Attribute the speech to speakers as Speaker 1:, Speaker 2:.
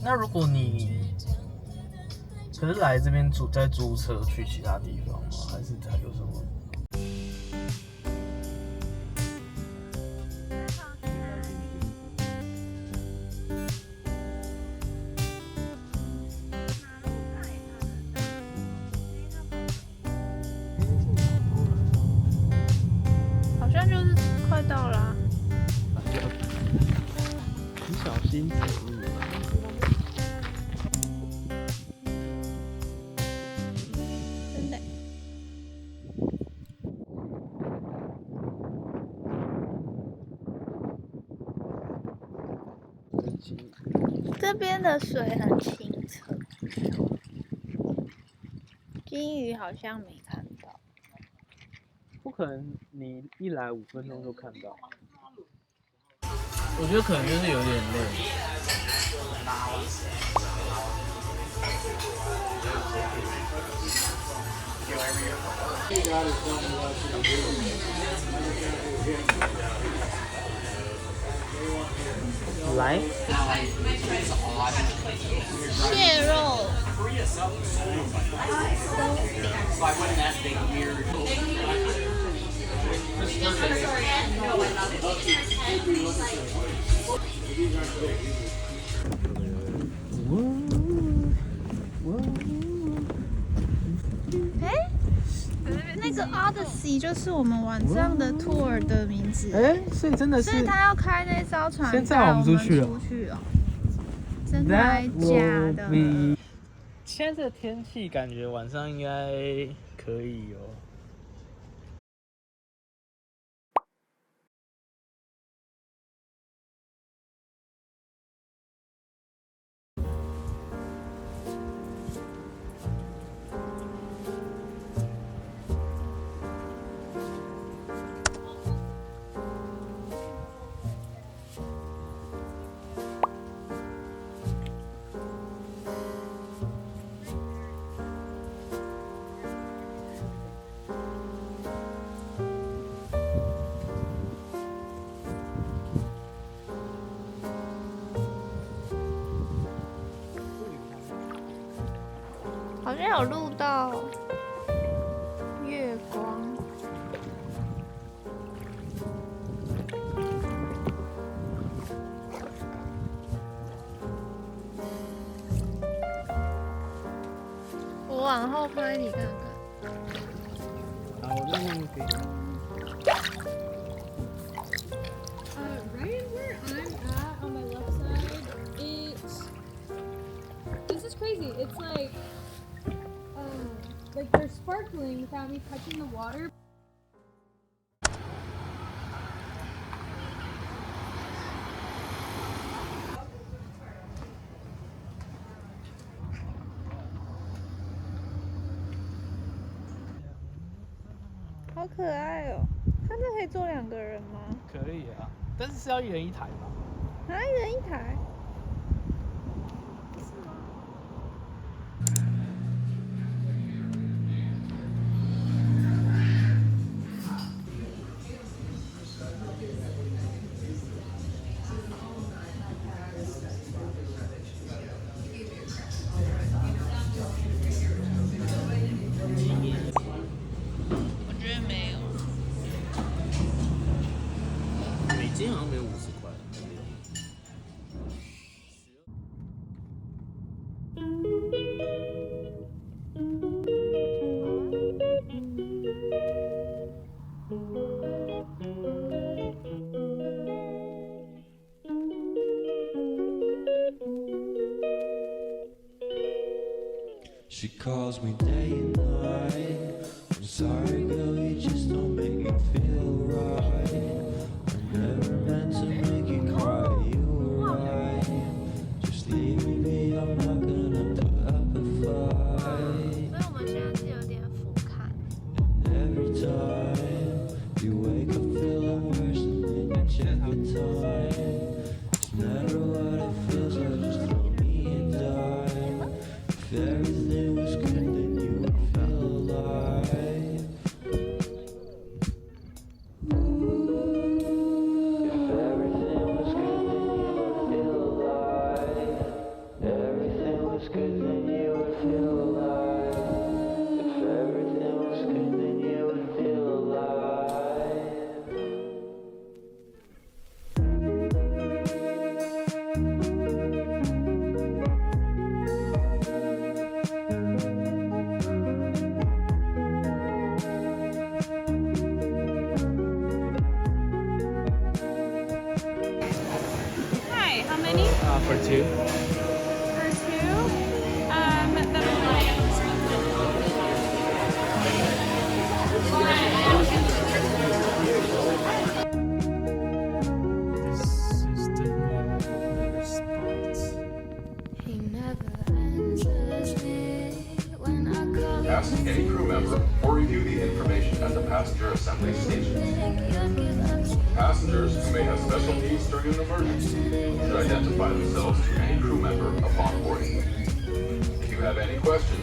Speaker 1: 那如果你可是来这边再租车去其他地方吗？还是它有什么？
Speaker 2: 好像就是快到了啊。
Speaker 1: 你小心走路。
Speaker 2: 真的。这边的水很清澈，金鱼好像没看到。
Speaker 1: 不可能，你一来5分钟就看到。我觉得可能就是有点累。来，
Speaker 2: 蟹肉。那个 Odyssey 就是我们晚上的 tour 的名字。
Speaker 1: 所以真的是，
Speaker 2: 所以他要开那艘船
Speaker 1: 先载我们出去
Speaker 2: 哦。真的还假的？
Speaker 1: 现在这个天气，感觉晚上应该可以哦。
Speaker 2: 好像有录到月光。我往后拍你看看。
Speaker 1: 好，我再弄给你。
Speaker 3: Right where I'm at on my left side, this is crazy. It's like they're sparkling without me touching the water.
Speaker 2: 好可爱哦！它这可以坐2个人吗？
Speaker 1: 可以啊，但是要1人1台吧？
Speaker 2: 啊，1人1台。
Speaker 1: 今天好像没有50块。
Speaker 4: She calls me day and night. I'm sorry, girl, you just don't make me feel right. I never meant to make you cry, you were right. Just leave me be, I'm not gonna put up a fight.
Speaker 2: 所以我们现在是有点俯瞰。
Speaker 4: And every time you wake up feeling worse and then you check the time. It's never what it feels like, just throw me a dime. If everything was good, then you would feel alive.
Speaker 1: For two.
Speaker 2: For two?
Speaker 1: This is the new spot.
Speaker 5: He never answers me when I call.
Speaker 6: Ask any crew member or review the information at the passenger assembly station. Passengers who may have special needs during an emergency should identify themselves to any crew member upon boarding. If you have any questions,